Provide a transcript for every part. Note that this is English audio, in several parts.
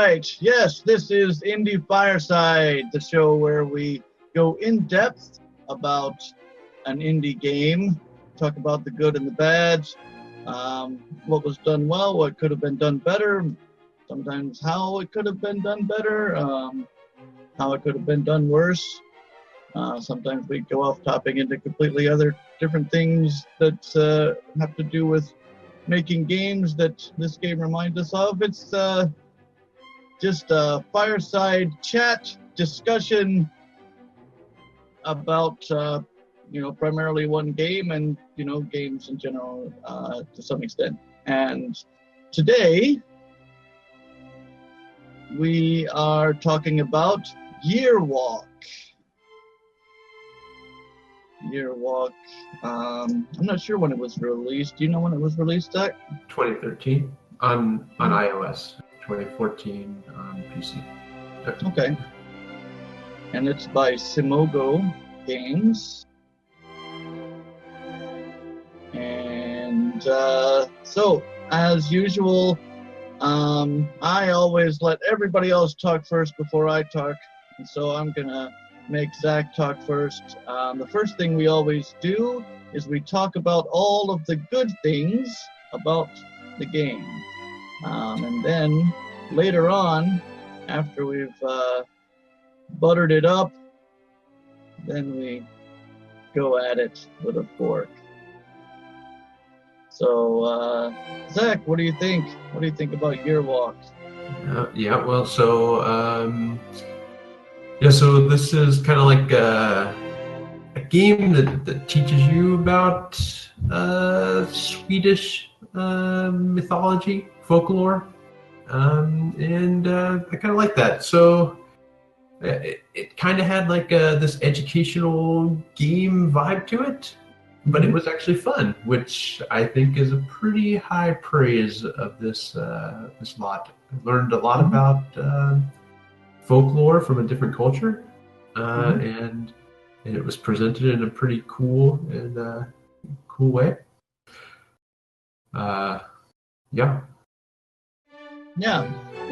right. Yes, this is Indie Fireside, the show where we go in depth about an indie game, talk about the good and the bad, what was done well, what could have been done better, sometimes how it could have been done better, how it could have been done worse. Sometimes we go off topic into completely other different things that have to do with making games that this game reminds us of. It's just a fireside chat discussion about primarily one game and games in general to some extent. And today we are talking about Year Walk. I'm not sure when it was released. Do you know when it was released, Zach? 2013 on iOS, 2014 on PC. Okay. And it's by Simogo Games. And so, as usual, I always let everybody else talk first before I talk. And so I'm going to make Zach talk first. The first thing we always do is we talk about all of the good things about the game. And then later on, after we've buttered it up, then we go at it with a fork. So, Zach, what do you think? What do you think about Year Walk? So this is kind of like a game that teaches you about Swedish mythology, folklore, and I kind of like that. So it kind of had like this educational game vibe to it, but it was actually fun, which I think is a pretty high praise of this lot. I learned a lot about folklore from a different culture, and it was presented in a pretty cool way. Yeah,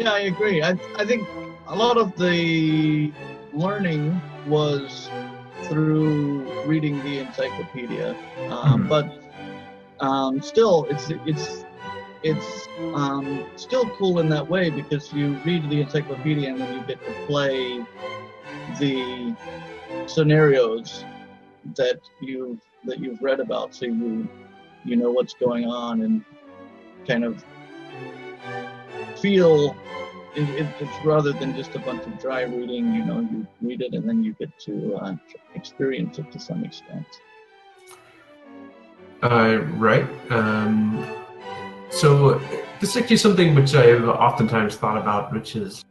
I agree. I think a lot of the learning was through reading the encyclopedia, but still, it's still cool in that way because you read the encyclopedia and then you get to play the scenarios that you've read about, so you know what's going on and kind of feel it's rather than just a bunch of dry reading. You read it and then you get to experience it to some extent. Right. So this is actually something which I've oftentimes thought about, which is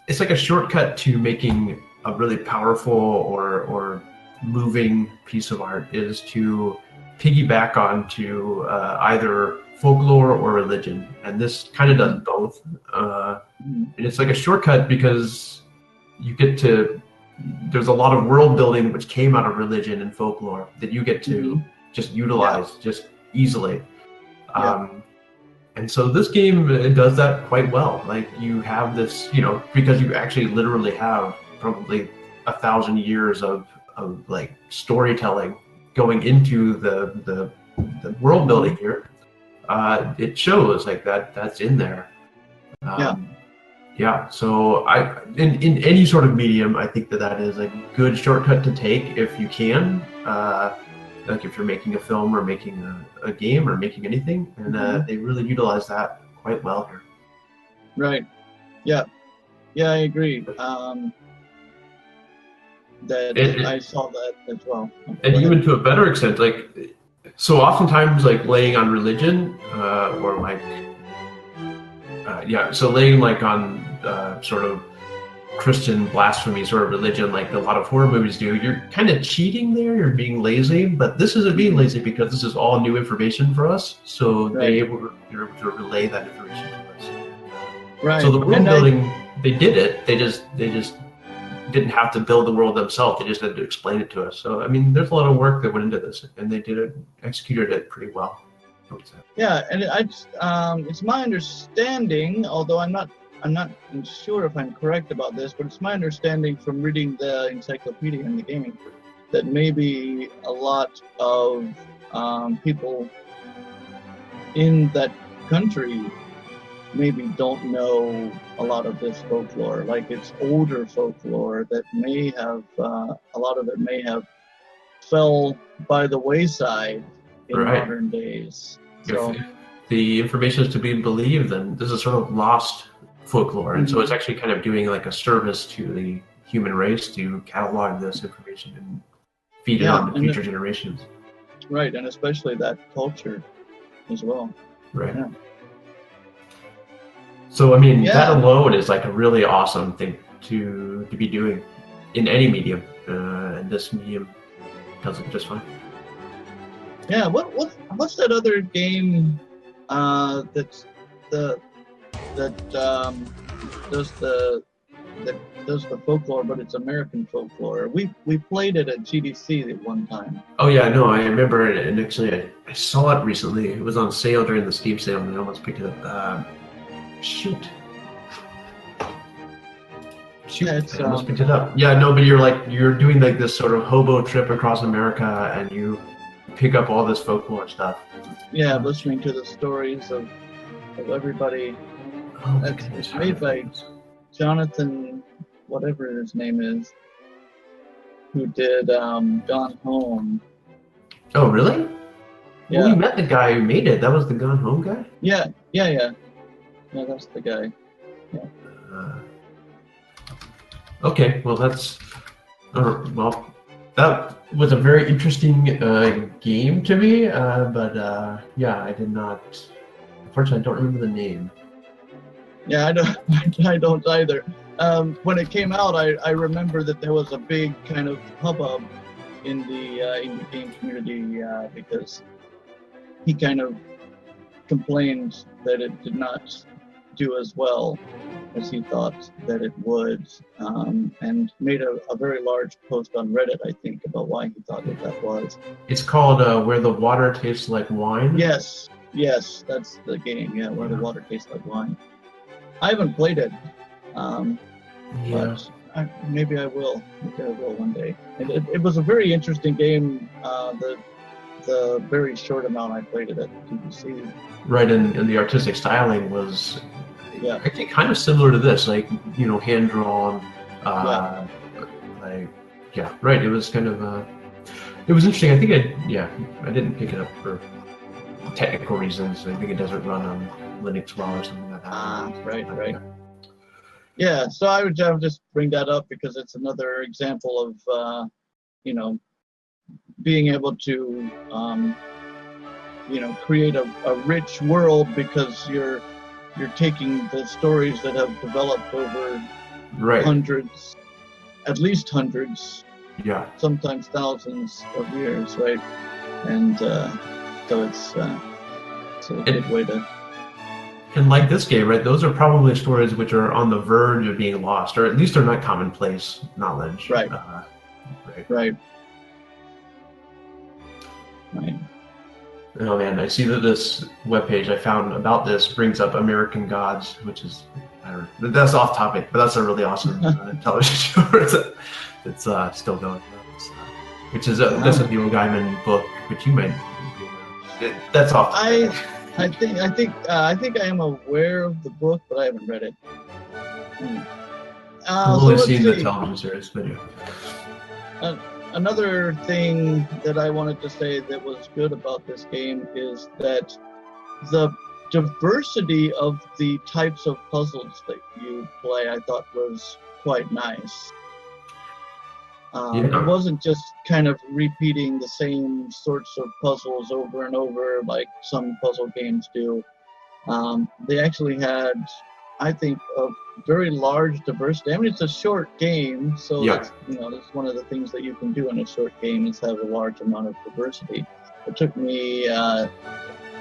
it's like a shortcut to making a really powerful or moving piece of art is to piggyback onto either folklore or religion, and this kind of does both. And it's like a shortcut because you get to, there's a lot of world building which came out of religion and folklore that you get to just utilize just easily. And so this game, it does that quite well. Like you have this, because you actually literally have probably 1,000 years of like storytelling going into the world building here. It shows like that's in there. So in any sort of medium, I think that is a good shortcut to take if you can. Like if you're making a film or making a game or making anything, and they really utilize that quite well here. Right. Yeah, I agree. I saw that as well. And even to a better extent, like, so oftentimes like laying on religion or like, so laying like on sort of Christian blasphemy sort of religion, like a lot of horror movies do, you're kind of cheating there, you're being lazy, but this isn't being lazy because this is all new information for us, so you're able to relay that information to us. Right. So the world building, they did it, they just didn't have to build the world themselves, they just had to explain it to us. So I mean, there's a lot of work that went into this, and they executed it pretty well. Yeah, and it's my understanding, although I'm not I'm not sure if I'm correct about this, but it's my understanding from reading the encyclopedia in the game that maybe a lot of people in that country maybe don't know a lot of this folklore. Like it's older folklore that may have, a lot of it may have fell by the wayside in modern days. So if the information is to be believed, then this is sort of lost folklore. And so it's actually kind of doing like a service to the human race to catalog this information and feed it on to future generations. Right, and especially that culture as well. Right. Yeah. So I mean, that alone is like a really awesome thing to be doing in any medium, and this medium does it just fine. Yeah. What's that other game that does the folklore, but it's American folklore? We played it at GDC at one time. Oh yeah, no, I remember it, and actually I saw it recently. It was on sale during the Steam sale, and I almost picked it up. Shoot, Yeah, I almost picked it up. Yeah, no, but you're doing like this sort of hobo trip across America, and you pick up all this folklore stuff. Yeah, listening to the stories of everybody. Oh, it's made by Jonathan, whatever his name is, who did Gone Home. Oh, really? Yeah. Well, we met the guy who made it. That was the Gone Home guy? Yeah, that's the guy. Yeah. Okay, well that was a very interesting game to me, but yeah, I did not. Unfortunately, I don't remember the name. Yeah, I don't either. When it came out, I remember that there was a big kind of hubbub in the game community because he kind of complained that it did not do as well as he thought that it would, and made a very large post on Reddit, I think, about why he thought that was. It's called Where the Water Tastes Like Wine? Yes, that's the game, Where the Water Tastes Like Wine. I haven't played it, but maybe I will. Maybe I will one day. It was a very interesting game, the very short amount I played it at TBC. Right, and the artistic styling was actually kind of similar to this, like, hand drawn. Right. It was kind of it was interesting. I think I didn't pick it up for technical reasons. I think it doesn't run on Linux well or something like that. Right. Yeah, so I would just bring that up because it's another example of being able to create a rich world because you're taking the stories that have developed over hundreds, at least hundreds, sometimes thousands of years, right? And so it's a good way to. And like this game, right? Those are probably stories which are on the verge of being lost, or at least they're not commonplace knowledge. Right. Right. Oh man, I see that this webpage I found about this brings up American Gods, which is, that's off topic, but that's a really awesome television show. It's still going. Which is that's a Neil Gaiman book, which you might. That's off topic. I think I am aware of the book, but I haven't read it. I've only seen the television series video. Another thing that I wanted to say that was good about this game is that the diversity of the types of puzzles that you play, I thought was quite nice. It wasn't just kind of repeating the same sorts of puzzles over and over like some puzzle games do. They actually had, I think, a very large diversity. I mean, it's a short game, so that's one of the things that you can do in a short game is have a large amount of diversity. It took me,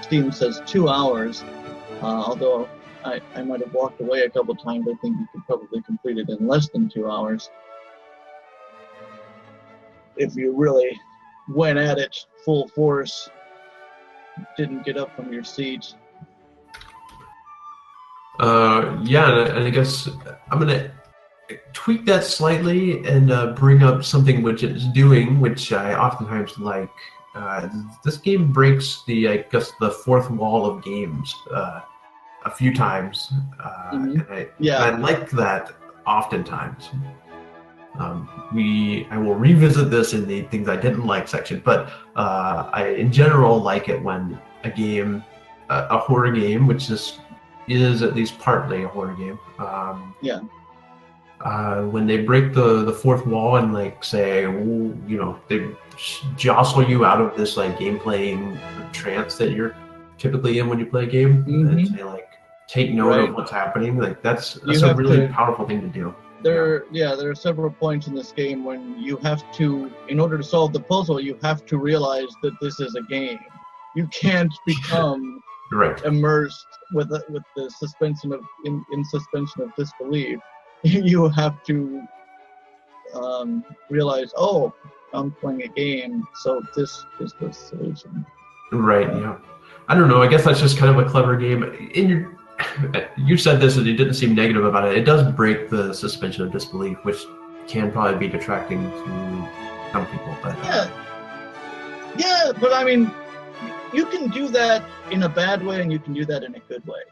Steam says 2 hours, although I might have walked away a couple times. I think you could probably complete it in less than 2 hours if you really went at it full force, didn't get up from your seat. Yeah, and I guess I'm gonna tweak that slightly and bring up something which it's doing, which I oftentimes like. This game breaks I guess, the fourth wall of games a few times, Hmm. and Yeah. I like that oftentimes. I will revisit this in the things I didn't like section, but I in general like it when a game, a horror game, which is at least partly a horror game. Yeah. When they break the fourth wall and like say, they jostle you out of this like game playing trance that you're typically in when you play a game, and Hmm. say like take note Right. of what's happening. Like that's You a have really to. powerful thing to do. There are several points in this game when you have to, in order to solve the puzzle, you have to realize that this is a game. You can't become Right. immersed with the suspension of in suspension of disbelief. You have to realize, oh, I'm playing a game, so this is the solution. Right. Yeah. I don't know. I guess that's just kind of a clever game. You said this and you didn't seem negative about it. It does break the suspension of disbelief, which can probably be detracting to some people. But Yeah, yeah, but I mean, you can do that in a bad way, and you can do that in a good way.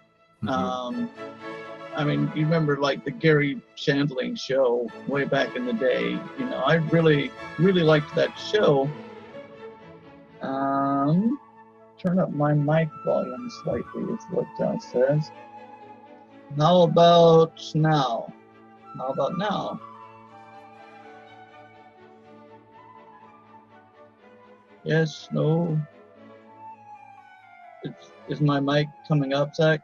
mhm. I mean, you remember like the Gary Shandling show way back in the day. You know, I really, really liked that show. Turn up my mic volume slightly, is what John says. How about now? How about now? Yes, no. Is my mic coming up, Zach?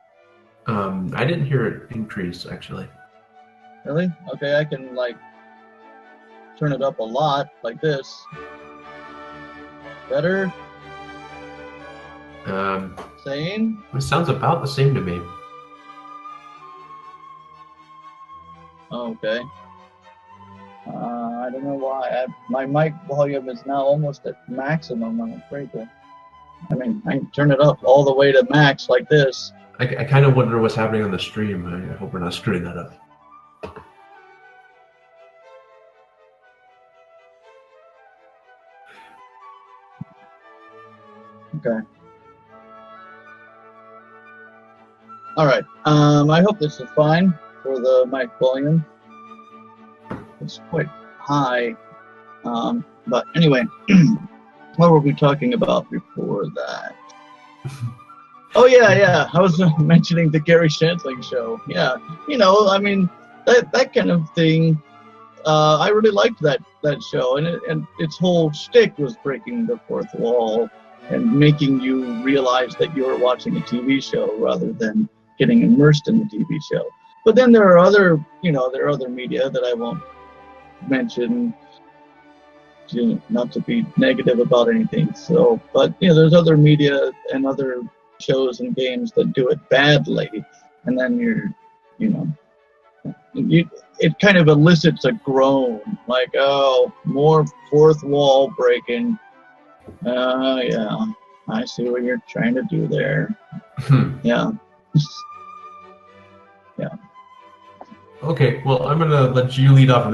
I didn't hear it increase actually. Really? Okay, I can like turn it up a lot, like this. Better? Sane? It sounds about the same to me. Okay. I don't know why. My mic volume is now almost at maximum. I'm afraid to. I mean, I can turn it up all the way to max like this. I kind of wonder what's happening on the stream. I hope we're not screwing that up. Okay. All right. I hope this is fine for the mic volume. It's quite high. But anyway, what were we talking about before that? Oh yeah. I was mentioning the Gary Shandling show. Yeah, you know, I mean that kind of thing. I really liked that show, and its whole shtick was breaking the fourth wall and making you realize that you were watching a TV show rather than getting immersed in the TV show. But then there are other media that I won't mention, not to be negative about anything. So, but there's other media and other shows and games that do it badly, and then you know, it kind of elicits a groan, like, oh, more fourth wall breaking. Yeah, I see what you're trying to do there. Yeah. Yeah. Okay, well, I'm gonna let you lead off.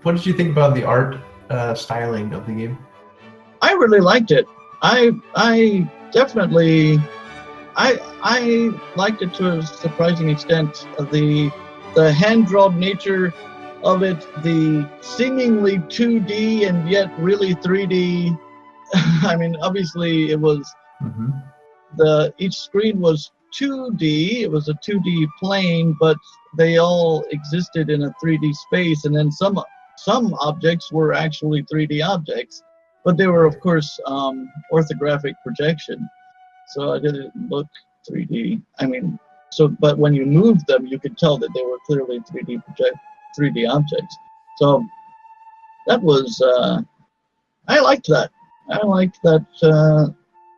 What did you think about the art styling of the game? I really liked it. I definitely I liked it to a surprising extent. The hand-drawn nature of it, the seemingly 2D and yet really 3D. I mean, obviously it was each screen was 2D. It was a 2D plane, but they all existed in a 3D space, and then some objects were actually 3D objects, but they were of course orthographic projection, so it didn't look 3D. I mean, but when you moved them, you could tell that they were clearly 3D objects. So that was I liked that. I liked that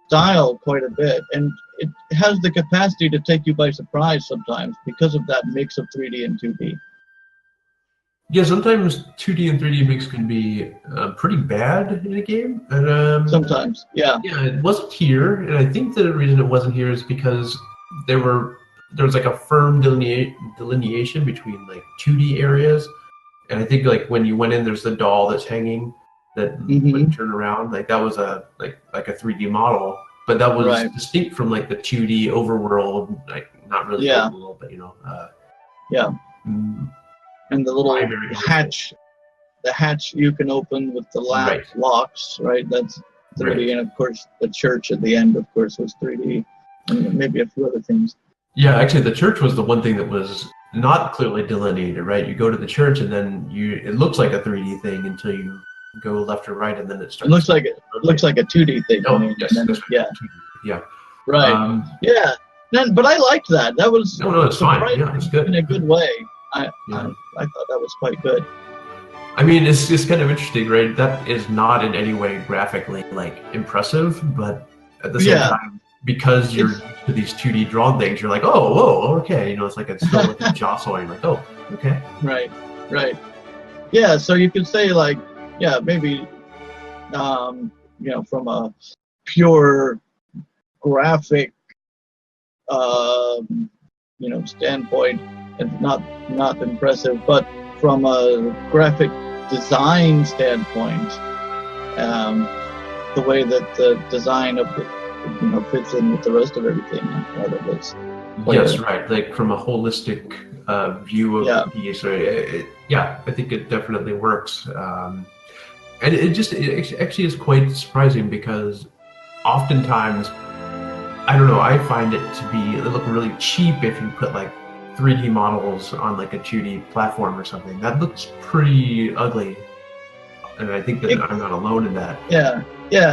style quite a bit, and it has the capacity to take you by surprise sometimes because of that mix of 3D and 2D. Yeah, sometimes 2D and 3D mix can be pretty bad in a game. And, sometimes, yeah. Yeah, it wasn't here, and I think the reason it wasn't here is because there were there's like a firm delineation between like 2D areas, and I think like when you went in, there's the doll that's hanging that would turn around. Like that was a like a 3D model, but that was distinct from like the 2D overworld, like not really overworld, but and the little hatch. The hatch you can open with the locks, right? That's 3D, and of course the church at the end, of course, was 3D, and maybe a few other things. Yeah, actually, the church was the one thing that was not clearly delineated, right? You go to the church, and then it looks like a 3D thing until you go left or right, and then it starts. It looks like a 2D thing. Oh, yes, then, that's right. Yeah. Right. But I liked that. That was it's fine. Yeah, it's good in a good way. I thought that was quite good. I mean, it's kind of interesting, right? That is not in any way graphically like impressive, but at the same time, because you're used to these 2D drawn things, you're like, oh, whoa, okay. It's like it's still like a jostling, like, oh, okay. Right. Yeah, so you could say like, maybe, from a pure graphic, standpoint, it's not impressive, but from a graphic design standpoint, the way that the design of the fits in with the rest of everything, I thought it was. Yes, right. Like from a holistic view of the piece, I think it definitely works. And it actually is quite surprising because oftentimes, I don't know, I find it look really cheap if you put like 3D models on like a 2D platform or something. That looks pretty ugly, and I think that I'm not alone in that. Yeah,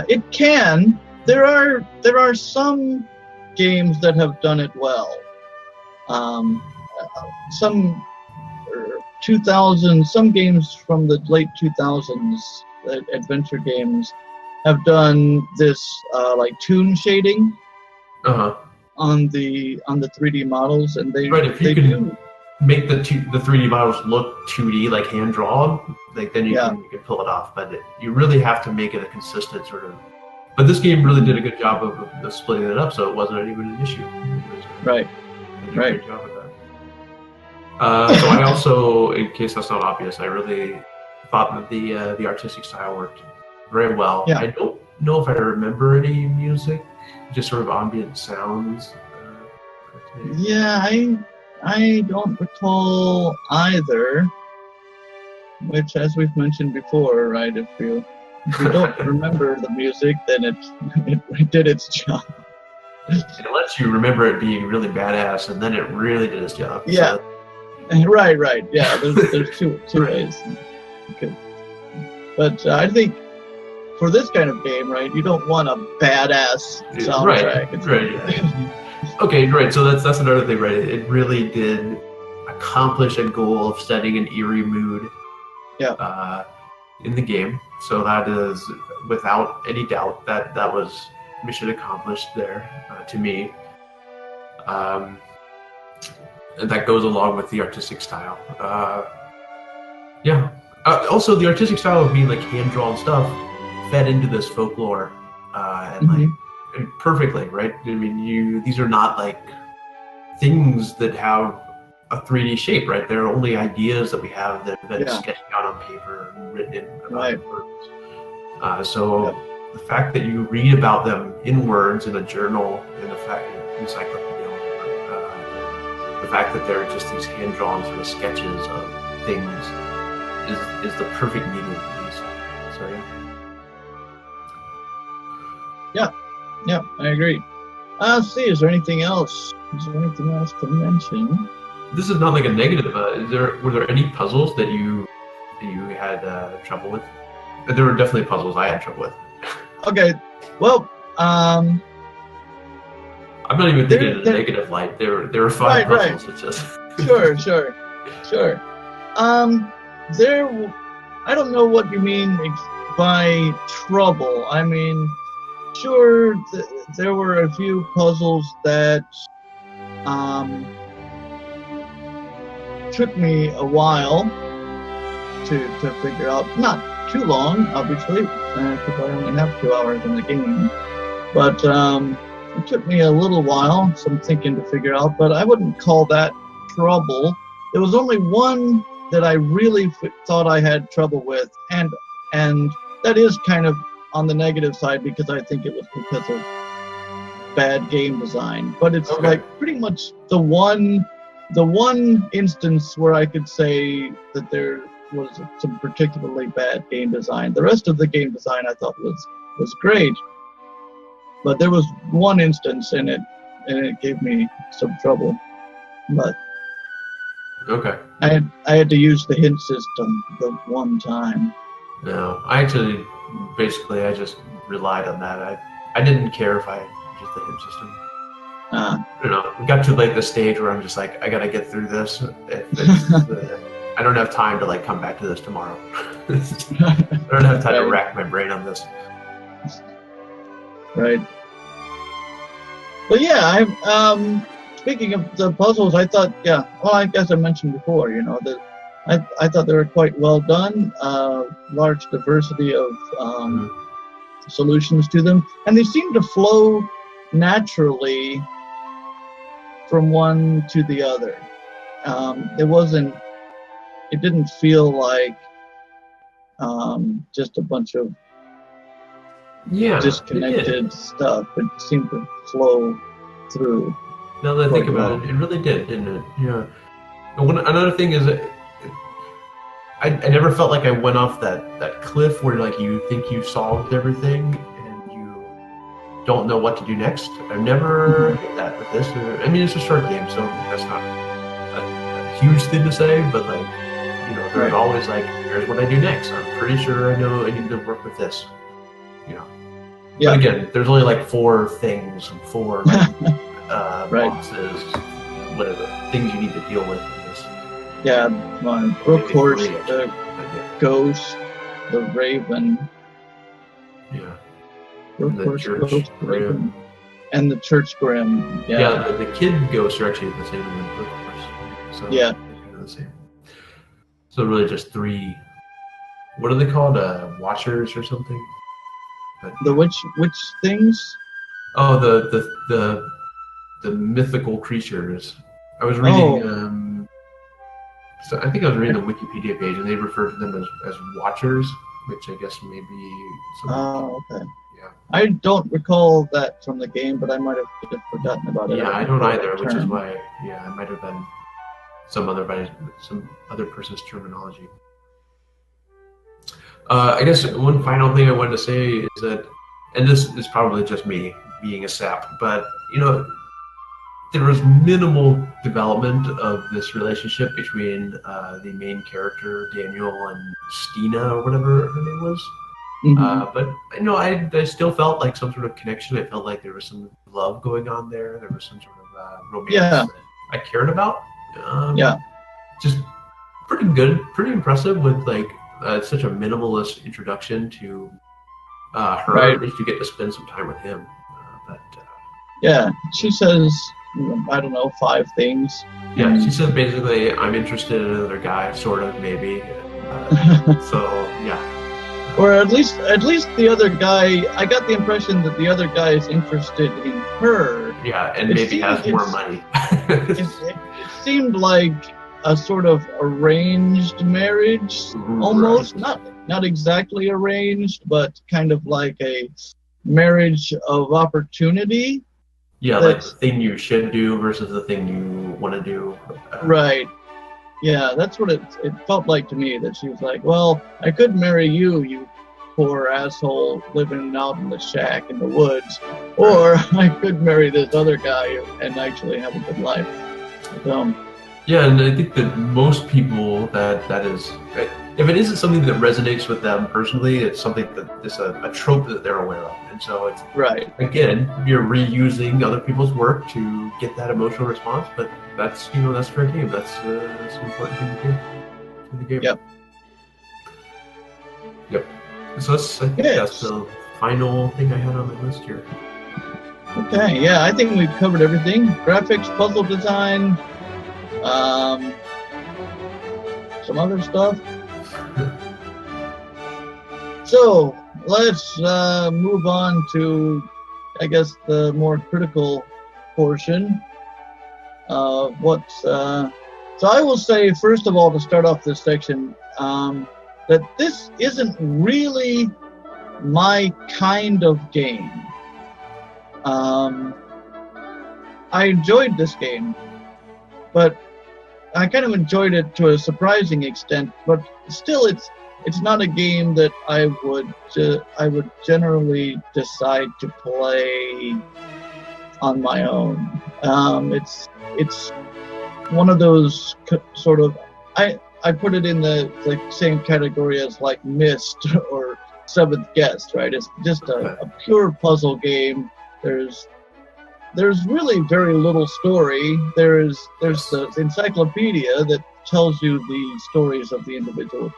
it can. There are some games that have done it well. Some games from the late 2000s, adventure games, have done this like toon shading. On the 3D models, and if you can make the 3D models look 2D, like hand drawn, like then you can pull it off. But you really have to make it a consistent sort of. But this game really did a good job of splitting it up, so it wasn't even an issue. Right. Great job with that. So I also, in case that's not obvious, I really thought that the artistic style worked very well. I don't know if I remember any music. Just sort of ambient sounds. I don't recall either. Which, as we've mentioned before, right? If you don't remember the music, then it did its job. It lets you remember it being really badass, and then it really did its job. Yeah. So. Right. Yeah. There's two ways. Okay. But I think. For this kind of game, right, you don't want a badass soundtrack. Right. Okay, right. So that's another thing, right? It really did accomplish a goal of setting an eerie mood. In the game. So that is, without any doubt, that was mission accomplished there to me. And that goes along with the artistic style. Also, the artistic style of being like hand drawn stuff fed into this folklore and perfectly, right? I mean, these are not like things that have a 3D shape, right? They're only ideas that we have that have been sketched out on paper and written in words. The fact that you read about them in words in a journal, in the encyclopedia, the fact that they're just these hand-drawn sort of sketches of things is the perfect medium for these. So Yeah, I agree. Let's see, is there anything else? Is there anything else to mention? This is not like a negative. Were there any puzzles that you had trouble with? There were definitely puzzles I had trouble with. Okay, well, I'm not even thinking in a negative light. There were five puzzles. It's just sure. I don't know what you mean by trouble. I mean, sure, there were a few puzzles that took me a while to figure out. Not too long, obviously, because I only have 2 hours in the game. But It took me a little while, some thinking to figure out, but I wouldn't call that trouble. There was only one that I really thought I had trouble with, and that is kind of on the negative side because I think it was because of bad game design. But it's like pretty much the one instance where I could say that there was some particularly bad game design. The rest of the game design I thought was great, but there was one instance in it, and it gave me some trouble. But I had to use the hint system the one time. No, I just relied on that. I didn't care if I used the hint system. We got to like the stage where I'm just like, I gotta get through this. I don't have time to like come back to this tomorrow. I don't have time to rack my brain on this. Right. But yeah, speaking of the puzzles, I thought, I guess I mentioned before, that I thought they were quite well done. Large diversity of solutions to them, and they seem to flow naturally from one to the other. It didn't feel like just a bunch of disconnected stuff. It seemed to flow through. Now that I think about it, it really did, didn't it? Yeah. Another thing is, I never felt like I went off that cliff where like you think you solved everything and you don't know what to do next. I've never hit that with this. I mean, it's a short game, so that's not a huge thing to say, but like, there's always like, here's what I do next. I'm pretty sure I know I need to work with this. But again, there's only like 4 things, 4 boxes, whatever things you need to deal with in this. Yeah, Brook Horse, the Ghost, the Raven. Yeah. Brook Horse, Ghost, Raven, and the Church Grim. Yeah, the kid ghosts are actually the same as the Brook Horse. So yeah. The same. So really just 3. What are they called? Watchers or something? The which things? Oh, the mythical creatures. I was reading. So I think I was reading the Wikipedia page, and they refer to them as watchers, which I guess may be. Okay. Yeah. I don't recall that from the game, but I might have forgotten about it. Yeah, I don't either, which is why. Yeah, it might have been some other person's terminology. I guess one final thing I wanted to say is that, and this is probably just me being a sap, but there was minimal development of this relationship between the main character Daniel and Stina or whatever her name was. But I still felt like some sort of connection. I felt like there was some love going on there. There was some sort of romance that I cared about. Just pretty good, pretty impressive with like. Such a minimalist introduction to her. At least you get to spend some time with him. She says, I don't know, 5 things. Yeah, she says basically, I'm interested in another guy, sort of, maybe. So yeah. Or at least the other guy. I got the impression that the other guy is interested in her. Yeah, and maybe has more money. It seemed like a sort of arranged marriage, almost. Not exactly arranged, but kind of like a marriage of opportunity. Yeah, like the thing you should do versus the thing you want to do. Right. Yeah, that's what it felt like to me, that she was like, well, I could marry you poor asshole living out in the shack in the woods, or I could marry this other guy and actually have a good life. Yeah, and I think that most people that is, if it isn't something that resonates with them personally, it's something that is a trope that they're aware of. And so it's, again, you're reusing other people's work to get that emotional response, but that's fair game. That's an important thing to do in the game. Yep. So I think that's the final thing I had on my list here. Okay, yeah, I think we've covered everything. Graphics, puzzle design, some other stuff. So let's move on to I guess, the more critical portion of what. So I will say, first of all, to start off this section, that this isn't really my kind of game. I enjoyed this game, but I kind of enjoyed it to a surprising extent. But still, it's not a game that I would generally decide to play on my own. It's one of those sort of, I put it in the same category as like Myst or Seventh Guest, right? It's just a pure puzzle game. There's really very little story. There's the encyclopedia that tells you the stories of the individual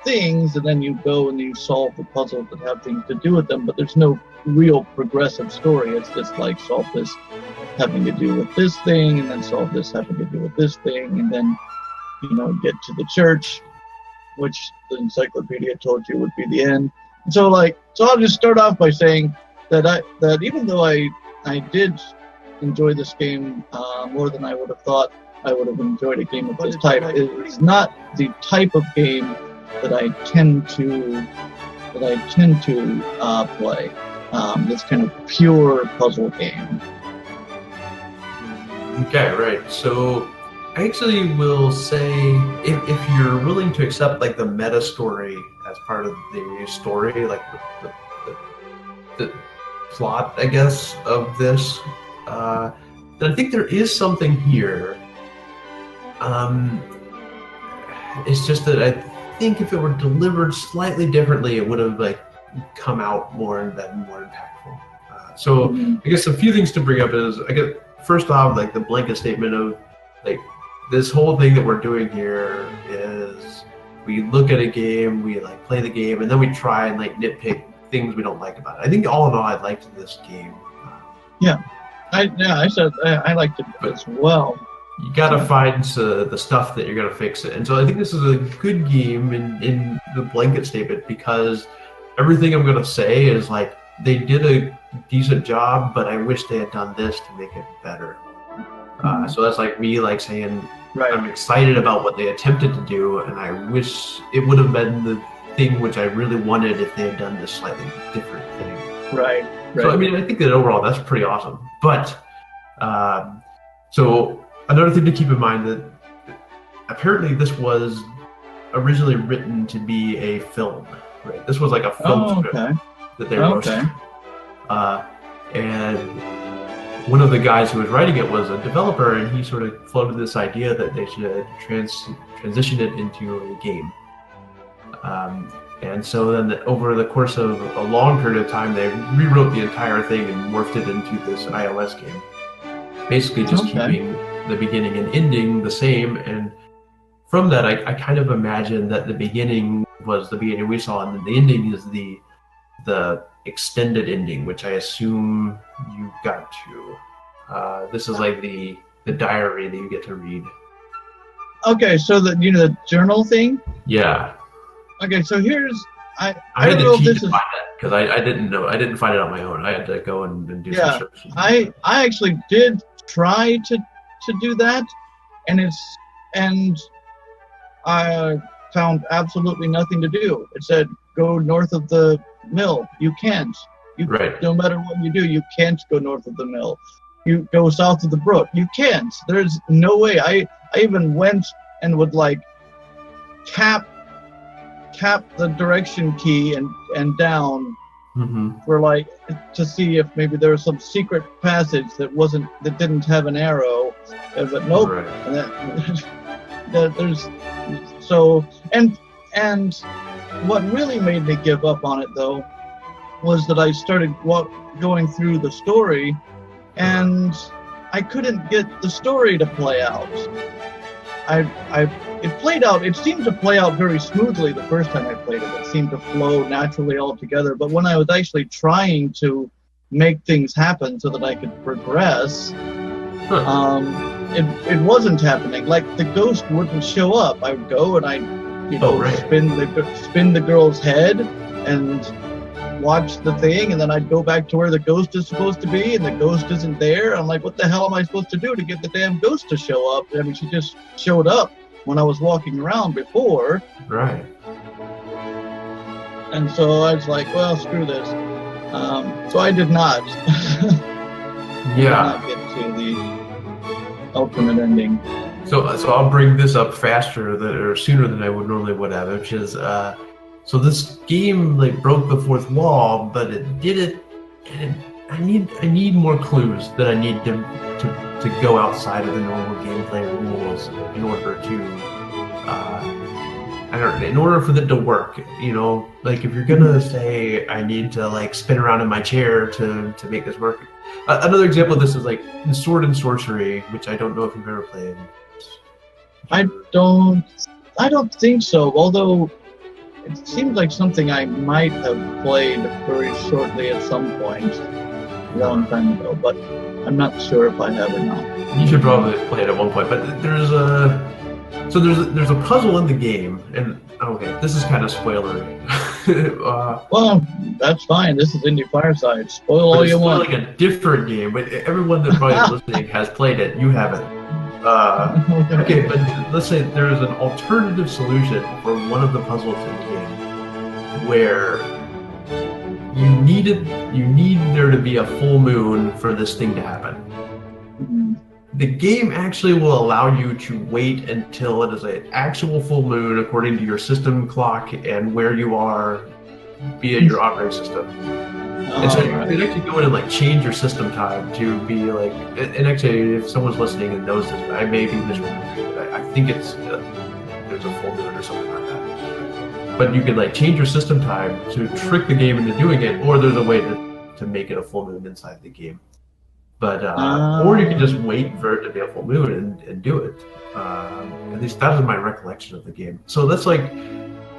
things, and then you go and you solve the puzzles that have things to do with them, but there's no real progressive story. It's just like solve this having to do with this thing, and then solve this having to do with this thing, and then, get to the church, which the encyclopedia told you would be the end. And so I'll just start off by saying that even though I did enjoy this game more than I would have thought I would have enjoyed a game of this type, it's not the type of game that I tend to play. This kind of pure puzzle game. Okay, right. So I actually will say, if you're willing to accept like the meta story as part of the story, like the plot, I guess, of this, then I think there is something here. It's just that I think if it were delivered slightly differently, it would have come out more and been more impactful. So I guess a few things to bring up is, I guess, first off, the blanket statement of this whole thing that we're doing here is we look at a game, we play the game, and then we try and nitpick things we don't like about it. I think all in all, I liked this game. I said I liked it as well. You gotta find the stuff that you're gonna fix it, and so I think this is a good game in the blanket statement, because everything I'm gonna say is they did a decent job, but I wish they had done this to make it better. So that's me saying, right, I'm excited about what they attempted to do, and I wish it would have been the thing which I really wanted if they had done this slightly different thing. Right. So I think that overall that's pretty awesome. But so another thing to keep in mind, that apparently this was originally written to be a film. Right. This was a film script that they wrote. And one of the guys who was writing it was a developer, and he sort of floated this idea that they should transition it into a game. And so then over the course of a long period of time, they rewrote the entire thing and morphed it into this iOS game. Basically just keeping the beginning and ending the same. And from that, I kind of imagine that the beginning was the beginning we saw, and then the ending is the extended ending, which I assume you got to. This is the diary that you get to read. Okay, so the journal thing? Yeah. Okay, so here's I had don't know to if this find that, because I didn't know. I didn't find it on my own. I had to go and do some searches. I actually did try to do that, and I found absolutely nothing to do. It said go north of the mill. You can't. No matter what you do, you can't go north of the mill. You go south of the brook. You can't. There's no way. I even went and would tap the direction key and down for to see if maybe there was some secret passage that didn't have an arrow, but nope. Right. And there's so and what really made me give up on it though was that I started going through the story, and I couldn't get the story to play out. It seemed to play out very smoothly the first time I played it. It seemed to flow naturally all together. But when I was actually trying to make things happen so that I could progress, it wasn't happening. The ghost wouldn't show up. I would go and I'd spin the girl's head, and watch the thing, and then I'd go back to where the ghost is supposed to be, and the ghost isn't there. I'm like, what the hell am I supposed to do to get the damn ghost to show up? I mean, she just showed up when I was walking around before. Right. And so I was like, well, screw this. So I did not. Yeah. Did not get to the ultimate ending. So I'll bring this up or sooner than I would have, which is so this game like broke the fourth wall, but it did it, and I need more clues that I need to go outside of the normal gameplay rules in order to in order for it to work. You know, like if you're gonna say I need to like spin around in my chair to make this work. Another example of this is like in Sword and Sorcery, which I don't know if you've ever played. I don't think so, although it seems like something I might have played very shortly at some point a long time ago, but I'm not sure if I have or not. You should probably play it at one point, but there's a puzzle in the game, and okay, this is kind of spoilery. Well, that's fine. This is Indie Fireside. Spoil all you want. It's like a different game, but everyone that probably is listening has played it. You haven't. Okay, but let's say there is an alternative solution for one of the puzzles in the game, where you need there to be a full moon for this thing to happen. Mm-hmm. The game actually will allow you to wait until it is an actual full moon according to your system clock and where you are via your operating system. And so you can actually go in and like change your system time to be like, and actually if someone's listening and knows this, I may be misremembering, but I think it's, there's a full moon or something like that. But you can like change your system time to trick the game into doing it, or there's a way to make it a full moon inside the game. But, or you can just wait for it to be a full moon and do it. At least that is my recollection of the game. So that's like,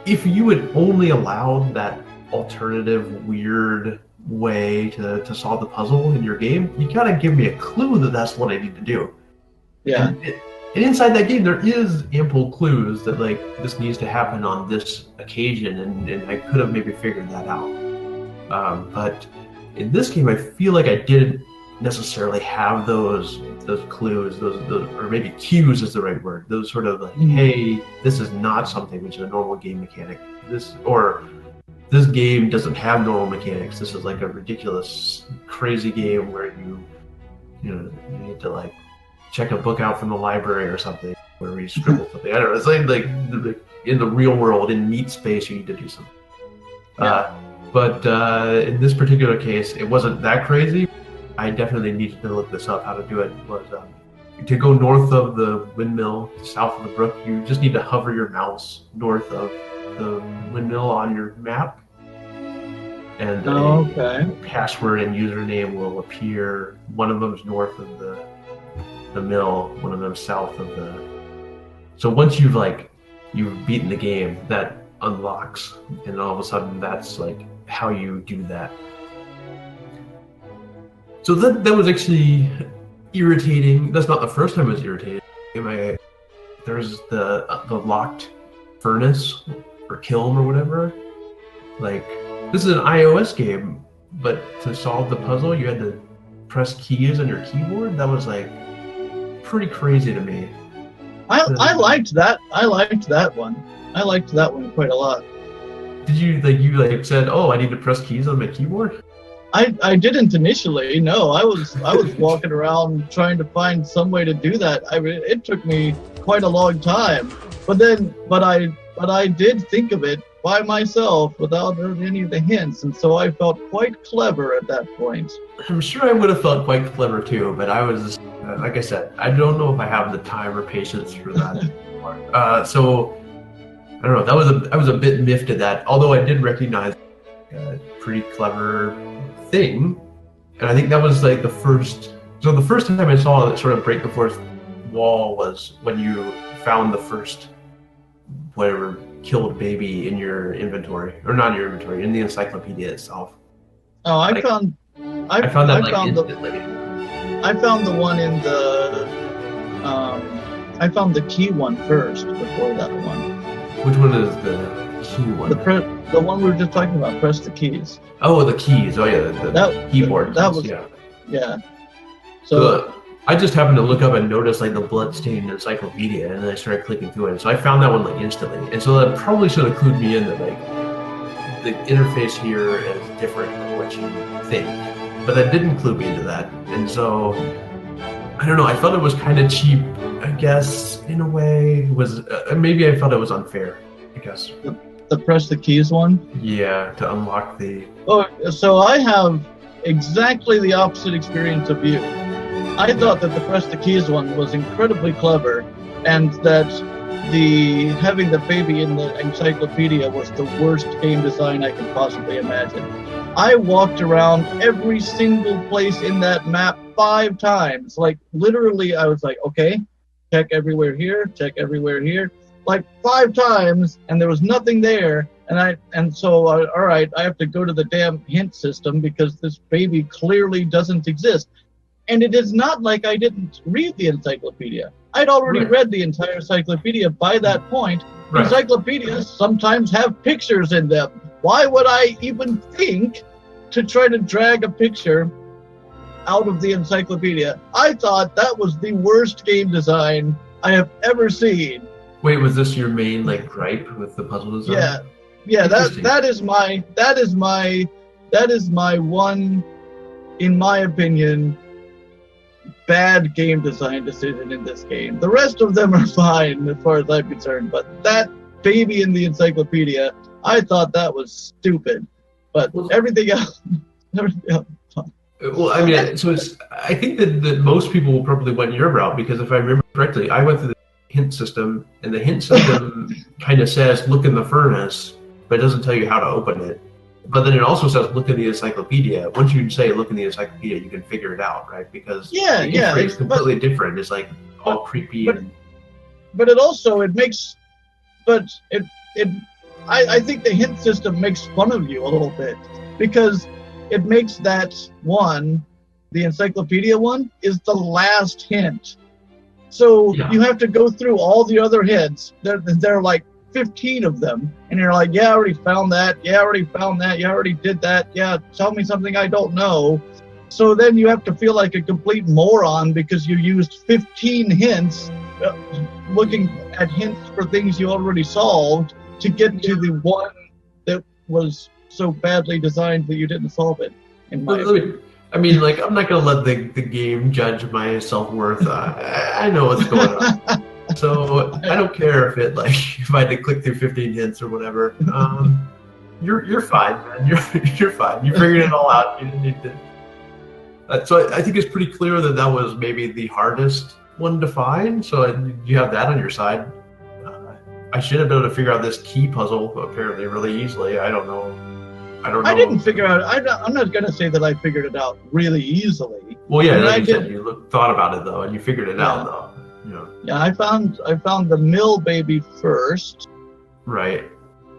if you had only allowed that alternative weird way to solve the puzzle in your game, you gotta give me a clue that that's what I need to do. Yeah. And inside that game, there is ample clues that like this needs to happen on this occasion, and I could have maybe figured that out. But in this game, I feel like I didn't necessarily have those clues, those or maybe cues is the right word. Those sort of like, hey, this is not something which is a normal game mechanic. This game doesn't have normal mechanics. This is like a ridiculous, crazy game where you need to like check a book out from the library or something, where you scribble something. I don't know. It's like in the real world, in meat space, you need to do something. Yeah. But in this particular case, it wasn't that crazy. I definitely needed to look this up. How to do it was to go north of the windmill, south of the brook. You just need to hover your mouse north of the windmill on your map, and a password and username will appear. One of them is north of the mill, one of them south of the. So once you've beaten the game, that unlocks, and all of a sudden that's like how you do that. So that was actually irritating. That's not the first time it was irritating. There's the locked furnace or kiln or whatever. Like, this is an iOS game, but to solve the puzzle, you had to press keys on your keyboard. That was like pretty crazy to me. I liked that. I liked that one. I liked that one quite a lot. Did you said, oh, I need to press keys on my keyboard? I didn't initially. No, I was walking around trying to find some way to do that. I mean, it took me quite a long time. But I did think of it by myself without any of the hints, and so I felt quite clever at that point. I'm sure I would have felt quite clever too, but I was, like I said, I don't know if I have the time or patience for that. So I don't know. I was a bit miffed at that, although I did recognize a pretty clever thing, and I think that was like the first. So the first time I saw it sort of break the fourth wall was when you found the first whatever killed baby in your inventory, or not in your inventory, in the encyclopedia itself. Oh, I found instantly. I found the one in the I found the key one first before that one. Which one is the key one? The one we were just talking about. Press the keys. Oh, the keys. Oh yeah, the keyboard. That was yeah. So I just happened to look up and notice like the bloodstained encyclopedia, and then I started clicking through it. So I found that one like instantly, and so that probably should have clued me in that like the interface here is different than what you think, but that didn't clue me into that, and so I don't know. I felt it was kind of cheap, I guess, in a way. It was maybe I felt it was unfair, I guess. The press the keys one? Yeah, to unlock the... Oh, so I have exactly the opposite experience of you. I thought that the press the keys one was incredibly clever, and that having the baby in the encyclopedia was the worst game design I could possibly imagine. I walked around every single place in that map 5 times. Like, literally, I was like, okay, check everywhere here, like 5 times, and there was nothing there. And so, all right, I have to go to the damn hint system because this baby clearly doesn't exist. And it is not like I didn't read the encyclopedia. I'd already read the entire encyclopedia by that point. Right. Encyclopedias sometimes have pictures in them. Why would I even think to try to drag a picture out of the encyclopedia? I thought that was the worst game design I have ever seen. Wait, was this your main like gripe with the puzzle design? Yeah. That is my one, in my opinion, bad game design decision in this game. The rest of them are fine as far as I'm concerned, but that baby in the encyclopedia, I thought that was stupid. But everything else. Well, I mean, so I think that most people will probably went your route, because if I remember correctly, I went through the hint system, and the hint system kind of says look in the furnace, but it doesn't tell you how to open it. But then it also says look in the encyclopedia. Once you say look in the encyclopedia, you can figure it out, right? Because it's completely different. It's like all creepy. But it also I think the hint system makes fun of you a little bit, because it makes that one, the encyclopedia one, is the last hint. So you have to go through all the other hints. There are like 15 of them, and you're like, yeah, I already found that. Yeah, I already found that. Yeah, I already did that. Yeah, tell me something I don't know. So then you have to feel like a complete moron because you used 15 hints, looking at hints for things you already solved, to get to the one that was so badly designed that you didn't solve it. I mean, like, I'm not going to let the game judge my self-worth. I know what's going on. So I don't care if if I had to click through 15 hints or whatever. You're fine, man. You're fine. You figured it all out. You didn't need to. So I think it's pretty clear that was maybe the hardest one to find. So you have that on your side. I should have been able to figure out this key puzzle apparently really easily. I don't know. I didn't figure out. I'm not gonna say that I figured it out really easily. Well, yeah, like you said, you thought about it though, and you figured it out though. Yeah, I found the mill baby first. Right.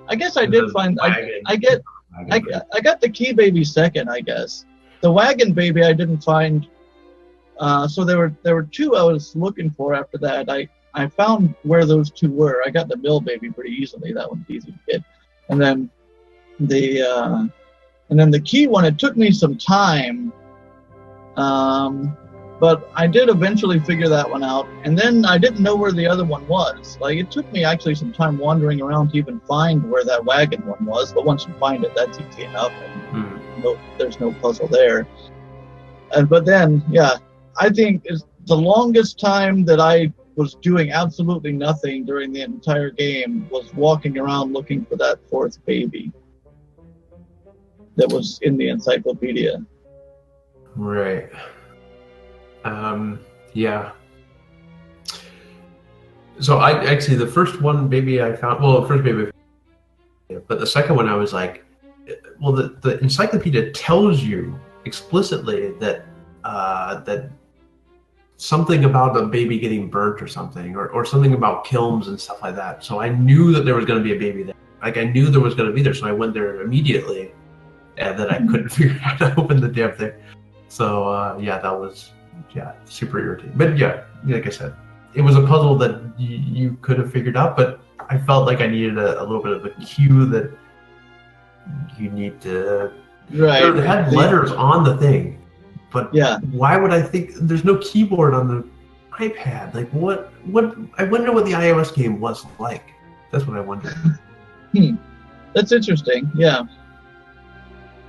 I guess I did find. I got the key baby second. I guess the wagon baby I didn't find. So there were 2 I was looking for after that. I found where those 2 were. I got the mill baby pretty easily. That one's easy to get. And then the key one, it took me some time. But I did eventually figure that one out. And then I didn't know where the other one was. Like, it took me actually some time wandering around to even find where that wagon one was. But once you find it, that's easy enough. And there's no puzzle there. But then, I think it's the longest time that I was doing absolutely nothing during the entire game was walking around looking for that 4th baby that was in the encyclopedia. Right. Yeah. So I actually, the first one baby I found, well, the first baby, but the second one I was like, well, the encyclopedia tells you explicitly that that something about a baby getting burnt or something, or something about kilns and stuff like that. So I knew that there was going to be a baby there. Like, I knew there was going to be there, so I went there immediately, and then I couldn't figure out how to open the damn thing. So that was super irritating. But yeah, like I said, it was a puzzle that you could have figured out, but I felt like I needed a little bit of a cue that you need to. Right. It had letters on the thing, but why would I think there's no keyboard on the iPad? Like what? I wonder what the iOS game was like. That's what I wonder. That's interesting. Yeah.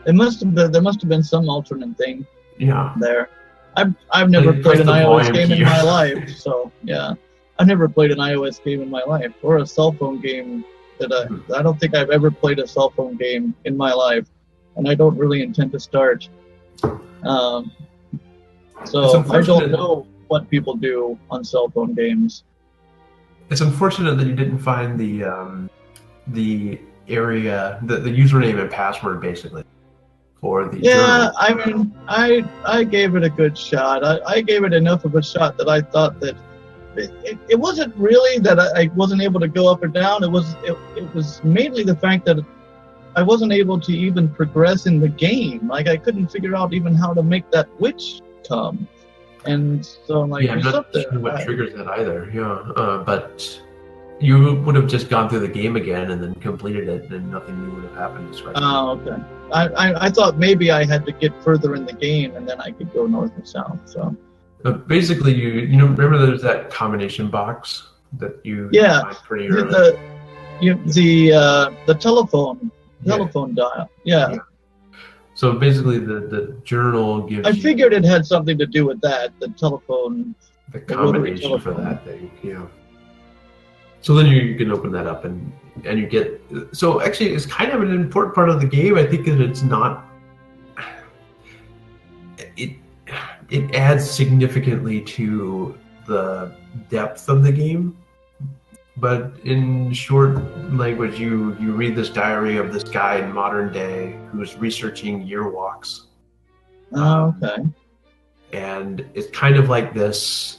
There must have been some alternate thing. Yeah. There. I've never played an iOS game in my life, so yeah. I've never played an iOS game in my life, or a cell phone game. I don't think I've ever played a cell phone game in my life, and I don't really intend to start. So I don't know what people do on cell phone games. It's unfortunate that you didn't find the area, the username and password, basically, for the journal. I mean, I gave it a good shot. I gave it enough of a shot that I thought that it wasn't really that I wasn't able to go up or down. It was mainly the fact that I wasn't able to even progress in the game. Like, I couldn't figure out even how to make that witch come. And so I'm like, I'm not sure what triggers that either. Yeah, but you would have just gone through the game again and then completed it, and nothing new would have happened. Oh, okay. I thought maybe I had to get further in the game and then I could go north and south. So basically, you know, remember there's that combination box that you find pretty early. The telephone dial. Yeah. So basically, the journal gives. I figured it had something to do with that. The telephone. The combination for that thing. Yeah. So then you can open that up and you get. So actually, it's kind of an important part of the game. I think that it's not. It adds significantly to the depth of the game. But in short language, you read this diary of this guy in modern day who's researching year walks. Oh, okay. And it's kind of like this: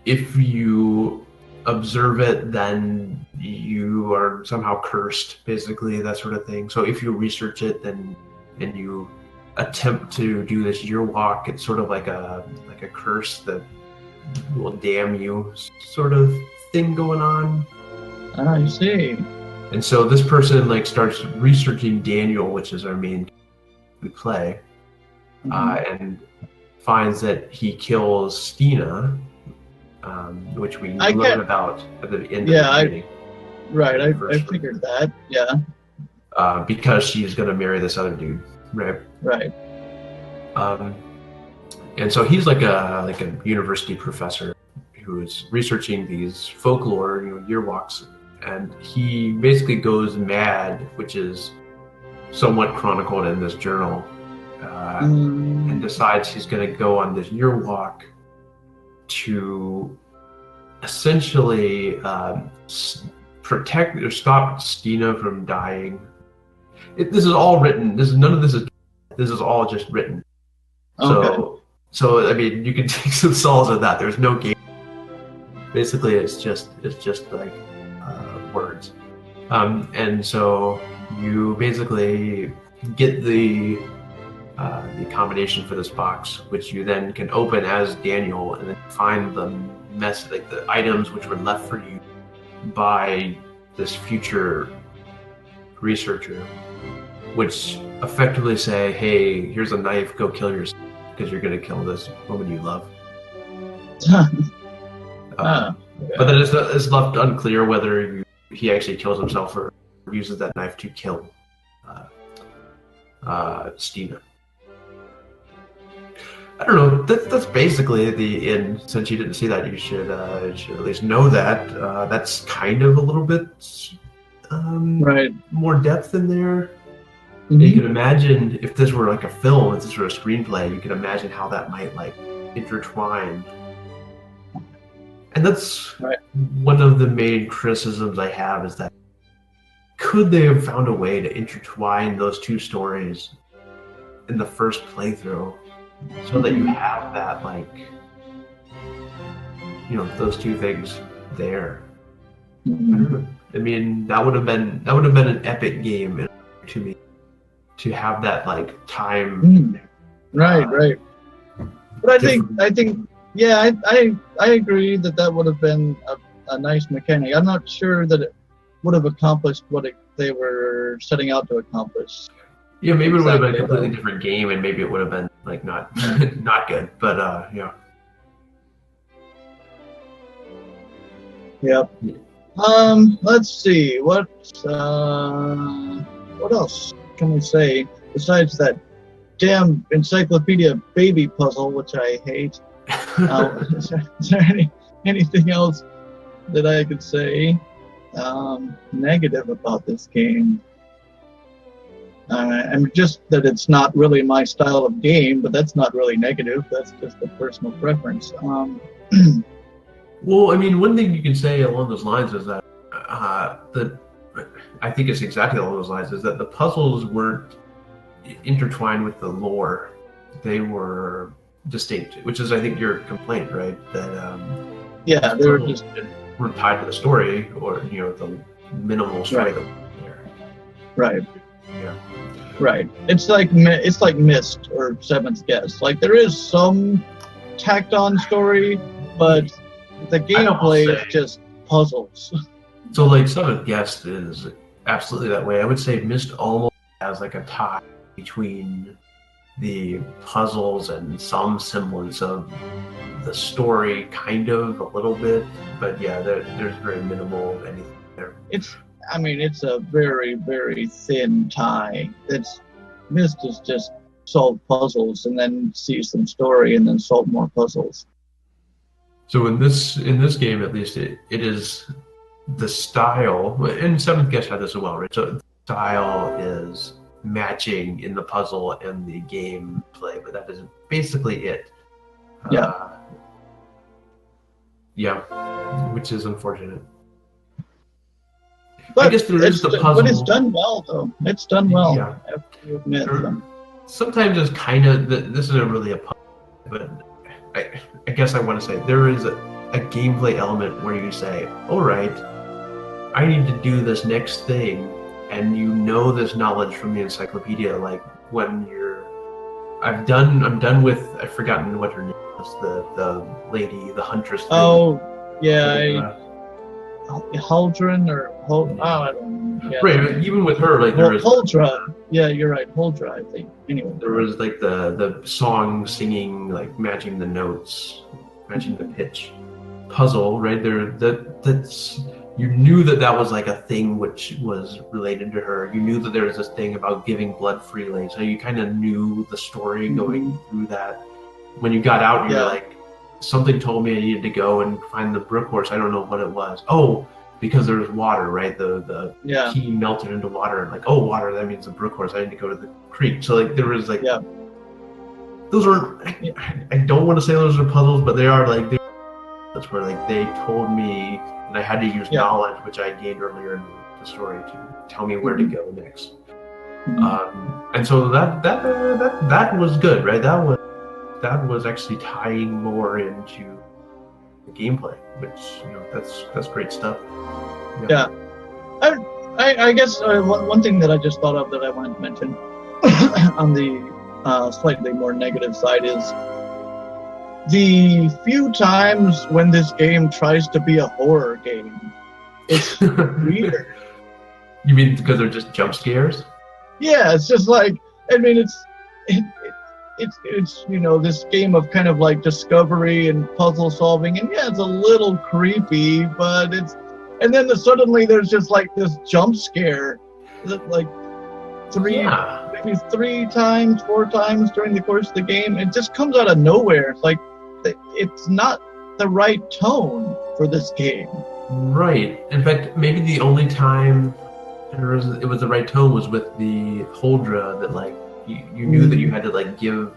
if you observe it, then you are somehow cursed, basically, that sort of thing. So if you research it, then and you attempt to do this year walk, it's sort of like a curse that will damn you, sort of thing going on. I see. And so this person starts researching Daniel, which is our main we play, and finds that he kills Stina, which we learn about at the end of the meeting. Right, I figured that. Yeah. Because she's going to marry this other dude, right? Right. And so he's like a university professor who is researching these folklore, year walks, and he basically goes mad, which is somewhat chronicled in this journal, and decides he's going to go on this year walk to essentially protect or stop Stina from dying. This is all written. This is all just written. Okay. So I mean, you can take some solace in that. There's no game. Basically, it's just like words, and so you basically get the combination for this box, which you then can open as Daniel, and then find the the items which were left for you by this future researcher, which effectively say, "Hey, here's a knife. Go kill yourself because you're going to kill this woman you love." But then it's left unclear whether he actually kills himself or uses that knife to kill Stina. I don't know. That's basically the end. Since you didn't see that, you should at least know that. That's kind of a little bit more depth in there. Mm-hmm. You can imagine if this were like a film, if this were a screenplay, you can imagine how that might intertwine. And that's one of the main criticisms I have, is that could they have found a way to intertwine those two stories in the first playthrough so that you have that those two things there? I mean, that would have been an epic game to me, to have that time. Right. But I think. Yeah, I agree that would have been a nice mechanic. I'm not sure that would have accomplished what they were setting out to accomplish. Yeah, maybe it would have been a Exactly, completely though. different game, and maybe it would have been like not not good. But yeah. Yep. Let's see. What else can we say besides that damn encyclopedia baby puzzle, which I hate? Is there anything else that I could say negative about this game? I mean, just that it's not really my style of game, but that's not really negative. That's just a personal preference. Well, I mean, one thing you can say along those lines is that I think it's exactly along those lines, is that the puzzles weren't intertwined with the lore; they were distinct, which is, I think, your complaint, right? That yeah, they were just weren't tied to the story, or the minimal story. Right. There. Right. Yeah. Right. It's like Myst or Seventh Guest. Like there is some tacked on story, but the gameplay is just puzzles. So like Seventh Guest is absolutely that way. I would say Myst almost has like a tie between the puzzles and some semblance of the story, kind of a little bit, but yeah, there's very minimal anything there. It's a very, very thin tie. Myst is just solve puzzles and then see some story and then solve more puzzles. So in this game, at least, it is the style, and Seventh Guest had this as well, right? So the style is matching in the puzzle and the gameplay, but that is basically it. Yeah. Yeah, which is unfortunate. But I guess there is the puzzle. But it's done well, though. It's done well. Yeah. I have to admit. Sometimes it's kind of, this isn't really a puzzle, but I guess I want to say there is a gameplay element where you say, all right, I need to do this next thing, and this knowledge from the encyclopedia, like when I'm done with, I've forgotten what her name was, the lady, the huntress. Oh, yeah, Huldra or I don't know. Yeah. Right, even with her, like there was Huldra. Yeah, you're right, Huldra, I think. Anyway, there was like the song singing, like matching the notes, matching the pitch puzzle, right there. That's you knew that was like a thing which was related to her. You knew that there was this thing about giving blood freely, so you kind of knew the story going through that. When you got out, you're like, something told me I needed to go and find the brook horse. I don't know what it was. Oh, because there was water, right? The key melted into water. And like, oh, water, that means the brook horse. I need to go to the creek. So like there was like, those are, I don't want to say those are puzzles, but they are like, that's where like they told me, and I had to use knowledge, which I gained earlier in the story, to tell me where to go next. And so that was good, right? That was actually tying more into the gameplay, which that's great stuff. Yeah. I guess one thing that I just thought of that I wanted to mention on the slightly more negative side is the few times when this game tries to be a horror game. It's weird. You mean because they're just jump scares? Yeah, it's just like, I mean, it's this game of kind of like discovery and puzzle solving, and yeah, it's a little creepy, but and then suddenly there's just like this jump scare, like maybe 3 times, 4 times during the course of the game. It just comes out of nowhere. It's like it's not the right tone for this game. Right. In fact, maybe the only time it was the right tone was with the Huldra, that like you knew that you had to like give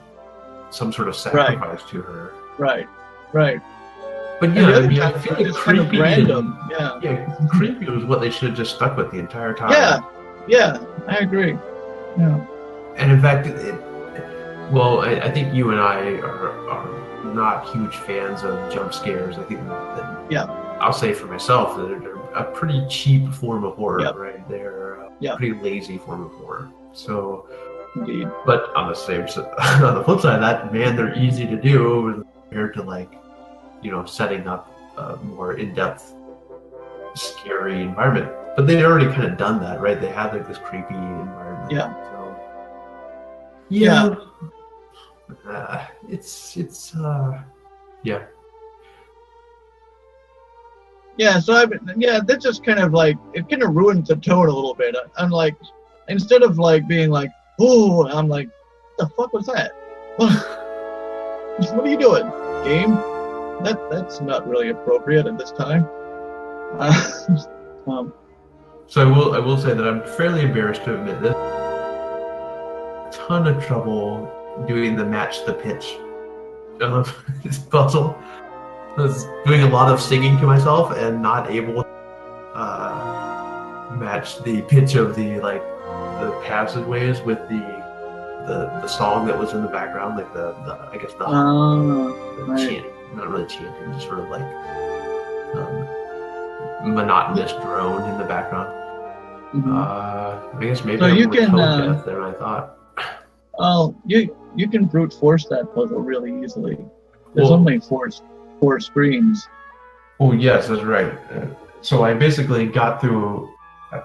some sort of sacrifice to her. Right. But yeah, I mean, I feel like creepy, kind of random. Creepy was what they should have just stuck with the entire time. Yeah, I agree. Yeah. And in fact, I think you and I are not huge fans of jump scares. I think that I'll say for myself that they're a pretty cheap form of horror, right? They're a pretty lazy form of horror. So, indeed. But on the flip side of that, man, they're easy to do compared to like, setting up a more in-depth, scary environment. but they'd already kind of done that, right? They had like this creepy environment. Yeah. So Yeah. it's yeah. Yeah, so that just kind of like, it kind of ruins the tone a little bit. I'm like, instead of like being like, oh, I'm like, what the fuck was that? What are you doing, game? That's not really appropriate at this time. So I will say that I'm fairly embarrassed to admit this. A ton of trouble doing the match the pitch of this puzzle. I was doing a lot of singing to myself and not able to match the pitch of the passageways with the song that was in the background, like the I guess the right. chant, not really chanting, just sort of like monotonous drone in the background. Mm-hmm. I guess maybe so I'm you more can, tone deaf than I thought. Oh, you can brute force that puzzle really easily. There's only four screens. Oh yes, that's right. So I basically got through.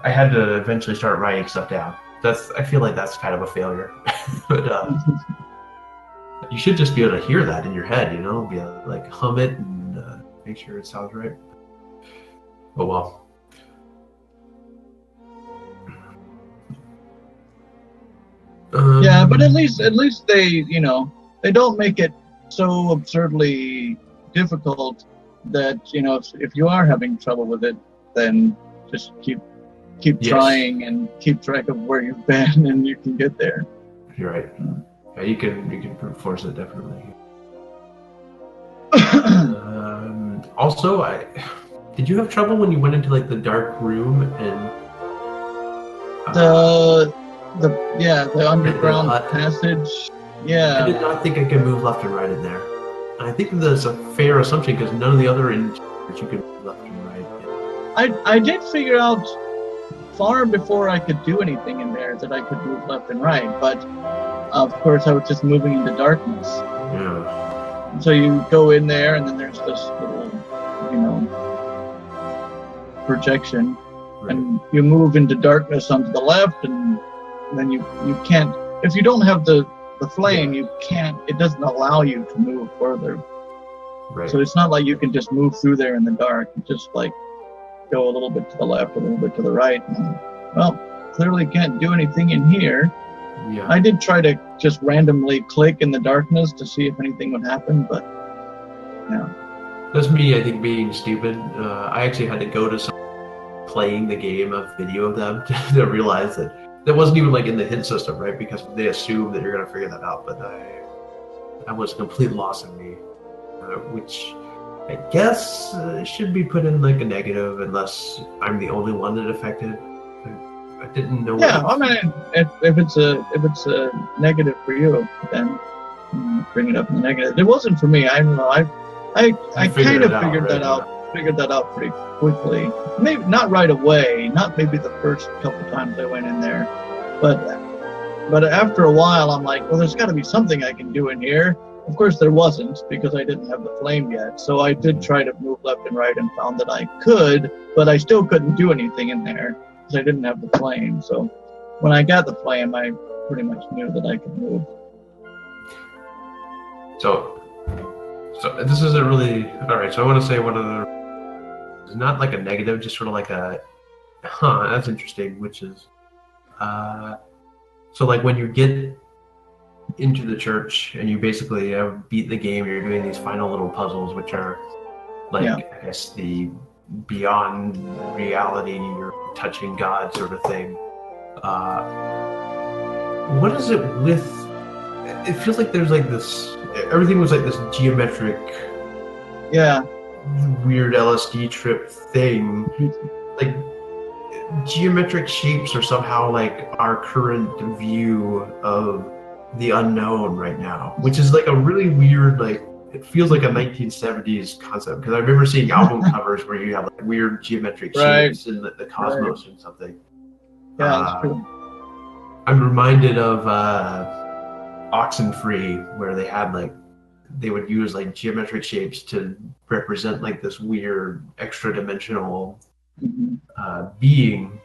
I had to eventually start writing stuff down. I feel like that's kind of a failure, but you should just be able to hear that in your head, be able to like hum it and make sure it sounds right. Oh well. Yeah, but at least they they don't make it so absurdly difficult that if you are having trouble with it, then just keep trying and keep track of where you've been, and you can get there. You're right. Yeah, you can brute force it definitely. Also, did you have trouble when you went into like the dark room and the underground passage? Yeah. I did not think I could move left and right in there. And I think that's a fair assumption because none of the other you could move left and right. I did figure out far before I could do anything in there that I could move left and right, but of course I was just moving into darkness. Yeah. So you go in there, and then there's this little, projection, right. And you move into darkness onto the left, and then you can't. If you don't have the flame, you can't. It doesn't allow you to move further. Right. So it's not like you can just move through there in the dark. You just like go a little bit to the left, a little bit to the right. And, well, clearly can't do anything in here. Yeah. I did try to just randomly click in the darkness to see if anything would happen, but yeah. That's me, I think, being stupid. I actually had to go to some playing the game, a video of them, to realize that wasn't even like in the hint system, right? Because they assume that you're going to figure that out, but I was a complete loss in me, which I guess should be put in like a negative unless I'm the only one that affected. I didn't know. Yeah, I mean, if it's a negative for you, then bring it up in the negative. It wasn't for me. I don't know. I kind of figured that out pretty quickly. Maybe not right away. Not maybe the first couple times I went in there, but after a while, I'm like, well, there's got to be something I can do in here. Of course, there wasn't because I didn't have the flame yet. So I did try to move left and right and found that I could, but I still couldn't do anything in there because I didn't have the flame. So when I got the flame, I pretty much knew that I could move. So this isn't really all right. So I want to say one of the, not like a negative, just sort of like a, that's interesting. Which is, so like when you get into the church and you basically beat the game, you're doing these final little puzzles, which are like I guess the beyond reality, you're touching God sort of thing. What is it with? It feels like there's like this. Everything was like this geometric, weird LSD trip thing. Like geometric shapes are somehow like our current view of the unknown right now, which is like a really weird, like it feels like a 1970s concept because I remember seeing album covers where you have like weird geometric shapes in the cosmos and something. Yeah, that's true. I'm reminded of Oxenfree, where they would use like geometric shapes to represent like this weird extra dimensional being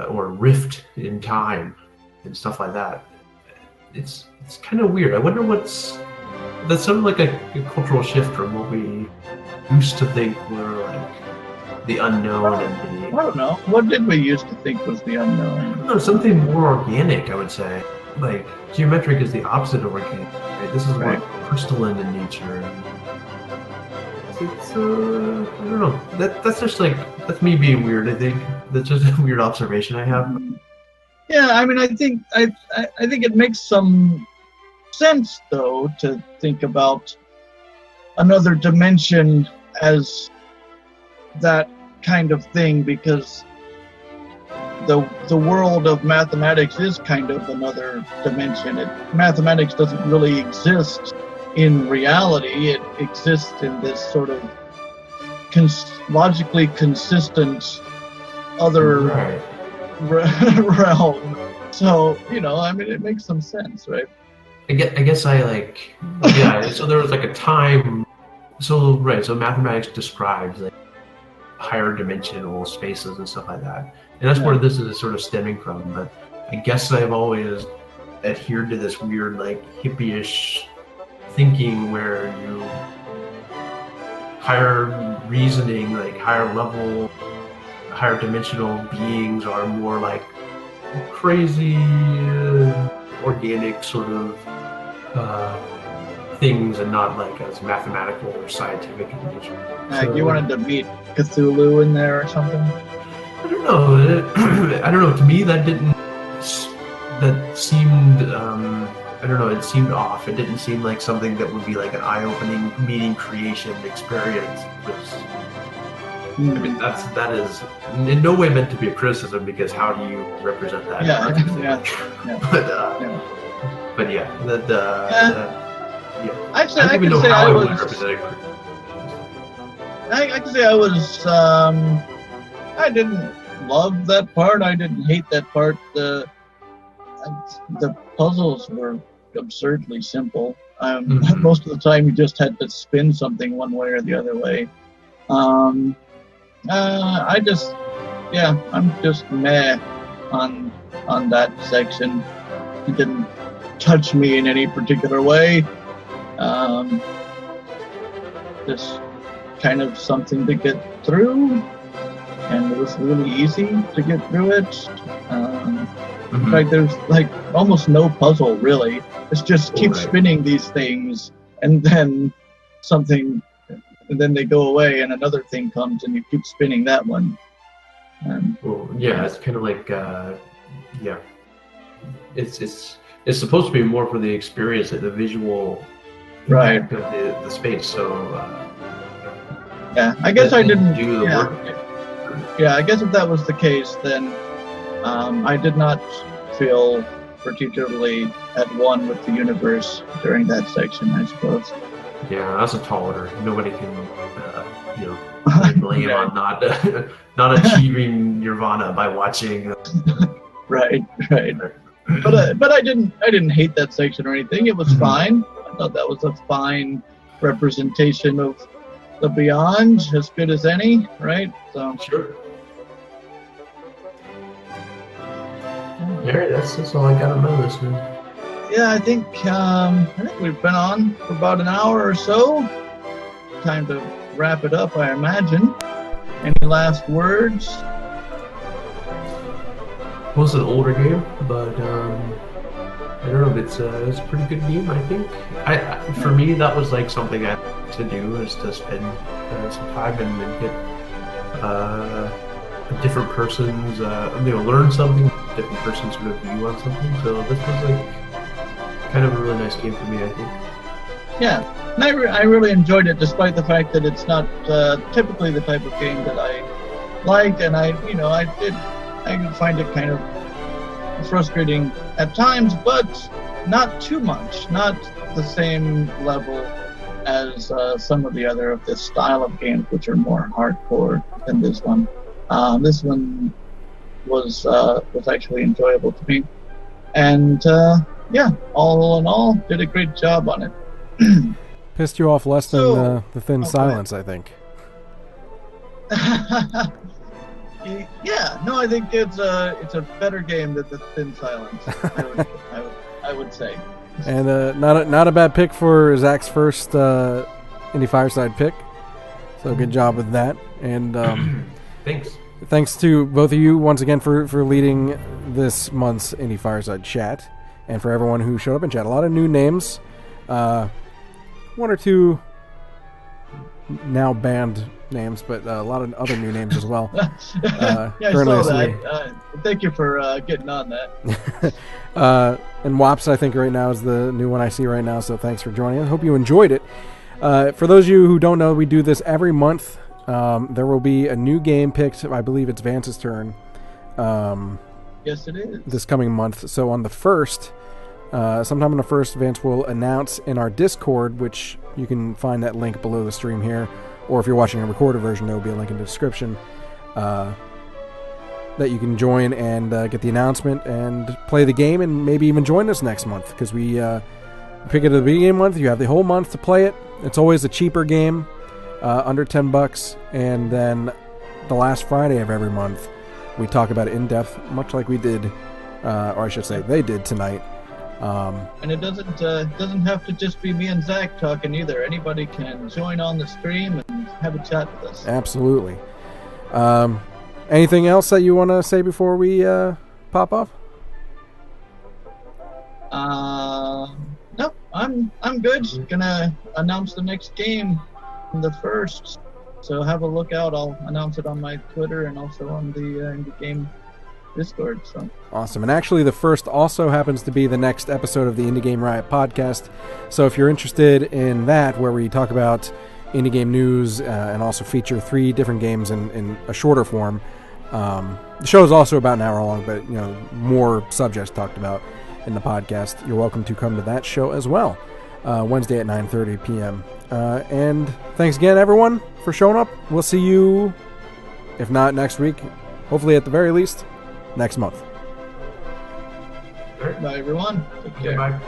or rift in time and stuff like that. It's kind of weird. I wonder that's sort of like a cultural shift from what we used to think were like the unknown and the... I don't know. What did we used to think was the unknown? I don't know, something more organic, I would say. Like, geometric is the opposite of organic. Right? This is more crystalline in nature. It's I don't know. That's just like, that's me being weird, I think. That's just a weird observation I have. Yeah, I mean, I think it makes some sense, though, to think about another dimension as that kind of thing, because the world of mathematics is kind of another dimension. Mathematics doesn't really exist in reality. It exists in this sort of logically consistent other realm. So, I mean, it makes some sense, right? I guess I like, yeah, so there was like a time, so mathematics describes like higher dimensional spaces and stuff like that. And that's where this is sort of stemming from. But I guess I've always adhered to this weird, like, hippie-ish thinking where higher reasoning, like higher level, higher dimensional beings are more like crazy, organic sort of things, and not like as mathematical or scientific in nature. Like you wanted to meet Cthulhu in there or something? I don't know. I don't know. To me, that seemed, I don't know, it seemed off. It didn't seem like something that would be like an eye-opening meaning creation experience. I mean, that is in no way meant to be a criticism, because how do you represent that? But yeah, I don't even know how I would represent it. I can say I was, I didn't love that part. I didn't hate that part. The puzzles were absurdly simple. Most of the time you just had to spin something one way or the other way. I'm just meh on that section. It didn't touch me in any particular way. Just kind of something to get through, and it was really easy to get through it. In fact, there's like almost no puzzle really. It's just keep spinning these things, and then and then they go away, and another thing comes, and you keep spinning that one. It's kind of like it's supposed to be more for the experience, the visual impact of the space. So I guess I didn't do the work. Yeah, I guess if that was the case, then I did not feel particularly at one with the universe during that section, I suppose. Yeah, that's a tall order. Nobody can, blame on not achieving nirvana by watching. Right. But I didn't hate that section or anything. It was fine. I thought that was a fine representation of the beyond, as good as any, right? So sure. Alright, that's all I got on my list, man. Yeah, I think we've been on for about an hour or so. Time to wrap it up, I imagine. Any last words? Well, it's an older game, but I don't know if it's a pretty good game, I think. For me, that was like something I had to do, is to spend some time and get a different person's, learn something, different person's sort of view on something. So this was like kind of a really nice game for me, I think. Yeah, and I really enjoyed it, despite the fact that it's not typically the type of game that I liked, and I did find it kind of frustrating at times, but not too much, not the same level as some of the other of this style of games, which are more hardcore than this one. This one was actually enjoyable to me, and all in all, did a great job on it. Pissed you off less than the Thin Silence, I think. Yeah, no, I think it's a better game than the Thin Silence. I would say. And not a bad pick for Zach's first Indie Fireside pick. So good job with that. And thanks to both of you once again for leading this month's Indie Fireside chat, and for everyone who showed up in chat. A lot of new names, one or two now banned names, but a lot of other new names as well. Yeah, I saw that. Thank you for getting on that. And Wops, I think, right now is the new one I see right now, so thanks for joining us. Hope you enjoyed it. For those of you who don't know, we do this every month. There will be a new game picked. I believe it's Vance's turn. Yes, it is. This coming month. So on the 1st, sometime on the 1st, Vance will announce in our Discord, which you can find that link below the stream here, or if you're watching a recorded version, there will be a link in the description, that you can join and get the announcement and play the game, and maybe even join us next month, because we pick it at the beginning of the month. You have the whole month to play it. It's always a cheaper game, under $10, and then the last Friday of every month, we talk about it in depth, much like we did, or I should say, they did tonight. And it doesn't have to just be me and Zach talking either. Anybody can join on the stream and have a chat with us. Absolutely. Anything else that you want to say before we pop off? No, I'm good. Gonna announce the next game on the 1st, so have a look out. I'll announce it on my Twitter and also on the Indie Game Discord. So awesome. And actually, the 1st also happens to be the next episode of the Indie Game Riot podcast. So if you're interested in that, where we talk about indie game news and also feature 3 different games in a shorter form, the show is also about an hour long, but more subjects talked about in the podcast. You're welcome to come to that show as well, Wednesday at 9:30 p.m. And thanks again, everyone, for showing up. We'll see you, if not next week, hopefully at the very least, next month. Bye, everyone. Take care. Bye.